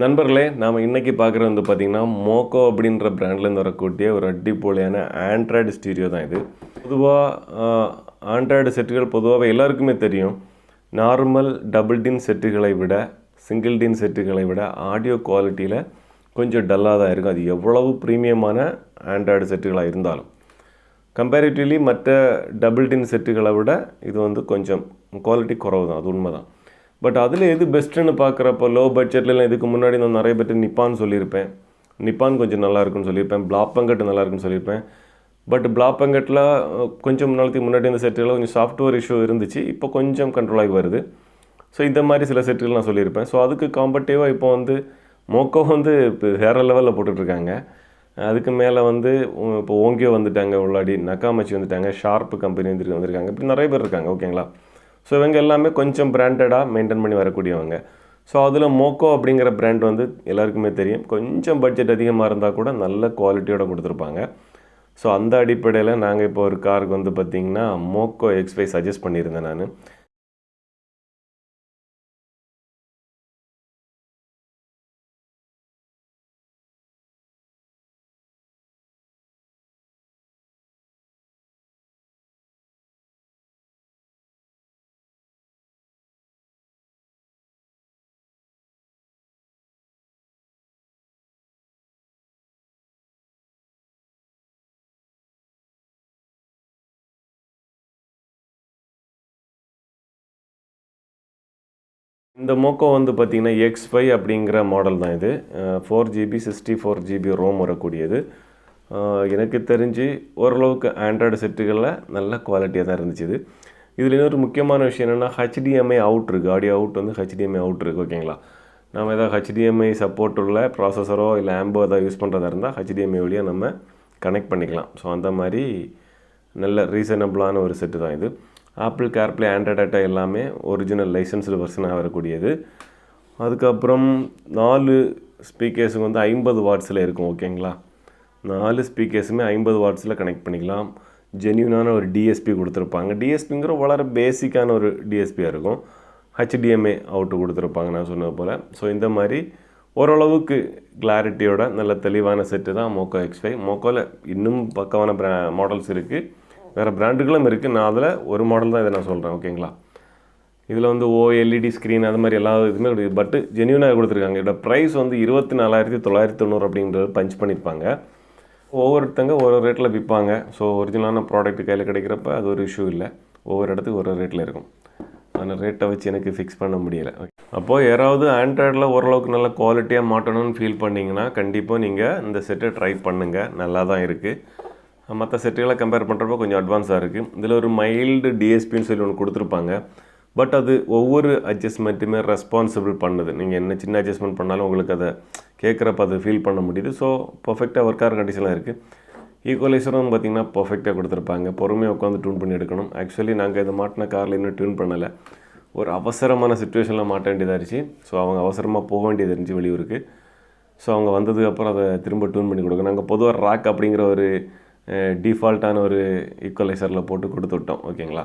நண்பர்களே, நாம் இன்றைக்கி பார்க்குறது வந்து பார்த்திங்கன்னா மோக்கோ அப்படின்ற பிராண்ட்லேருந்து வரக்கூடிய ஒரு அடிப்பொலியான ஆண்ட்ராய்டு ஸ்டீரியோ தான் இது. பொதுவாக ஆண்ட்ராய்டு செட்டுகள் பொதுவாகவே எல்லாருக்குமே தெரியும். நார்மல் டபுள் டின் செட்டுகளை விட சிங்கிள் டின் செட்டுகளை விட ஆடியோ குவாலிட்டியில் கொஞ்சம் டல்லாக தான் இருக்கும். அது எவ்வளவு ப்ரீமியமான ஆண்ட்ராய்டு செட்டுகளாக இருந்தாலும் கம்பேரிட்டிவ்லி மற்ற டபுள் டின் செட்டுகளை விட இது வந்து கொஞ்சம் குவாலிட்டி குறவு தான், அது உண்மை தான். பட் அதில் எது பெஸ்ட்டுன்னு பார்க்குறப்போ லோ பட்ஜெட்லாம் இதுக்கு முன்னாடி நான் நிறைய பேர் நிப்பான் சொல்லியிருப்பேன். நிப்பான் கொஞ்சம் நல்லாயிருக்குன்னு சொல்லியிருப்பேன். பிளாப்பங்கட் நல்லாயிருக்குன்னு சொல்லியிருப்பேன். பட் பிளாப்பங்கட்டில் கொஞ்சம் நாளைக்கு முன்னாடி இந்த செட்டுகளில் கொஞ்சம் சாஃப்ட்வேர் இஷ்யூ இருந்துச்சு. இப்போ கொஞ்சம் கண்ட்ரோல் ஆகி வருது. ஸோ இந்த மாதிரி சில செட்டுகள் நான் சொல்லியிருப்பேன். ஸோ அதுக்கு காம்பேட்டிவாக இப்போ வந்து மோக்கோ வந்து இப்போ வேறு லெவலில் போட்டுட்ருக்காங்க. அதுக்கு மேலே வந்து இப்போ ஓங்கியோ வந்துட்டாங்க, உள்ளாடி நக்காமச்சி வந்துட்டாங்க, ஷார்ப் கம்பெனி வந்திருக்காங்க. இப்படி நிறைய பேர் இருக்காங்க. ஓகேங்களா? ஸோ இவங்க எல்லாமே கொஞ்சம் பிராண்டடாக மெயின்டைன் பண்ணி வரக்கூடியவங்க. ஸோ அதில் மோக்கோ அப்படிங்கிற பிராண்ட் வந்து எல்லாருக்குமே தெரியும். கொஞ்சம் பட்ஜெட் அதிகமாக இருந்தால் கூட நல்ல குவாலிட்டியோடு கொடுத்துருப்பாங்க. ஸோ அந்த அடிப்படையில் நாங்கள் இப்போ ஒரு காருக்கு வந்து பார்த்திங்கன்னா மோக்கோ X5 சஜஸ்ட் பண்ணியிருந்தேன் நான். இந்த மோக்கோ வந்து பார்த்திங்கன்னா X5 அப்படிங்கிற மாடல் தான் இது. 4GB 64GB ரோம் வரக்கூடியது. எனக்கு தெரிஞ்சு ஓரளவுக்கு ஆண்ட்ராய்டு செட்டுகளில் நல்ல குவாலிட்டியாக தான் இருந்துச்சு இது. இதில் இன்னொரு முக்கியமான விஷயம் என்னென்னா HDMI அவுட் இருக்குது. ஆடியோ அவுட் வந்து HDMI அவுட் இருக்குது. ஓகேங்களா? நம்ம எதாவது HDMI சப்போர்ட் உள்ள ப்ராசஸரோ இல்லை ஆம்போ எதாவது யூஸ் பண்ணுறதா இருந்தால் HDMI வழியாக நம்ம கனெக்ட் பண்ணிக்கலாம். ஸோ அந்த மாதிரி நல்ல ரீசனபிளான ஒரு செட்டு தான் இது. ஆப்பிள் கார்ப்ளே, ஆண்ட்ராய்ட் ஆட்டோ எல்லாமே ஒரிஜினல் லைசன்ஸ்டு வெர்ஷனாக வரக்கூடியது. அதுக்கப்புறம் 4 ஸ்பீக்கர்ஸுக்கு வந்து 50 வாட்ஸில் இருக்கும். ஓகேங்களா? 4 ஸ்பீக்கர்ஸுமே 50 வாட்ஸில் கனெக்ட் பண்ணிக்கலாம். ஜென்யூனான ஒரு டிஎஸ்பி கொடுத்துருப்பாங்க. டிஎஸ்பிங்கிற வளர பேசிக்கான ஒரு டிஎஸ்பியாக இருக்கும். HDMI அவுட்டு கொடுத்துருப்பாங்க நான் சொன்னது போல். ஸோ இந்த மாதிரி ஓரளவுக்கு கிளாரிட்டியோட நல்ல தெளிவான செட்டு தான் மோக்கோ X5. மோக்கோவில் இன்னும் பக்கமான மாடல்ஸ் இருக்குது, வேறு பிராண்டுகளும் இருக்குது. நான் அதில் ஒரு மாடல் தான் இதை நான் சொல்கிறேன். ஓகேங்களா? இதில் வந்து OLED ஸ்க்ரீன் அது மாதிரி எல்லா இதுவுமே இருக்குது. பட்டு ஜென்யூனாக கொடுத்துருக்காங்க. இதோட ப்ரைஸ் வந்து 24,990 அப்படின்றது பஞ்ச் பண்ணியிருப்பாங்க. ஒவ்வொருத்தங்க ஒரு ரேட்டில் விற்பாங்க. ஸோ ஒரிஜினலான ப்ராடக்ட் கையில் கிடைக்கிறப்ப அது ஒரு இஷ்யூ இல்லை. ஒவ்வொரு இடத்துக்கு ஒரு ரேட்டில் இருக்கும். அந்த ரேட்டை வச்சு எனக்கு ஃபிக்ஸ் பண்ண முடியலை. அப்போது யாராவது ஆண்ட்ராய்டில் ஓரளவுக்கு நல்ல குவாலிட்டியாக மாட்டணும்னு ஃபீல் பண்ணிங்கன்னா கண்டிப்பாக நீங்கள் இந்த செட்டை ட்ரை பண்ணுங்கள். நல்லா தான் இருக்குது. மற்ற செட்டுகளை கம்பேர் பண்ணுறப்போ கொஞ்சம் அட்வான்ஸாக இருக்குது. இதில் ஒரு மைல்டு டிஎஸ்பின்னு சொல்லி ஒன்று கொடுத்துருப்பாங்க. பட் அது ஒவ்வொரு அட்ஜஸ்ட்மெண்ட்டுமே ரெஸ்பான்சிபிள் பண்ணுது. நீங்கள் என்ன சின்ன அட்ஜஸ்ட்மெண்ட் பண்ணாலும் உங்களுக்கு அதை கேட்குறப்ப அதை ஃபீல் பண்ண முடியுது. ஸோ பர்ஃபெக்டாக ஒர்க் ஆகிற கண்டிஷனாக இருக்குது. ஈக்குவலைசரும் பார்த்திங்கன்னா பர்ஃபெக்டாக கொடுத்துருப்பாங்க. பொறுமையாக உட்காந்து டியூன் பண்ணி எடுக்கணும். ஆக்சுவலி நாங்கள் இதை மாட்டின காரில் இன்னும் டியூன் பண்ணலை. ஒரு அவசரமான சுச்சுவேஷனில் மாட்ட வேண்டியதாக இருந்துச்சு. ஸோ அவங்க அவசரமாக போக வேண்டியது இருந்துச்சு வெளியூருக்கு. ஸோ அவங்க வந்ததுக்கப்புறம் அதை திரும்ப டியூன் பண்ணி கொடுக்கணும். நாங்கள் பொதுவாக ராக் அப்படிங்கிற ஒரு டிஃபால்ட்டான ஒரு ஈக்குவலைசரில் போட்டு கொடுத்து விட்டோம். ஓகேங்களா?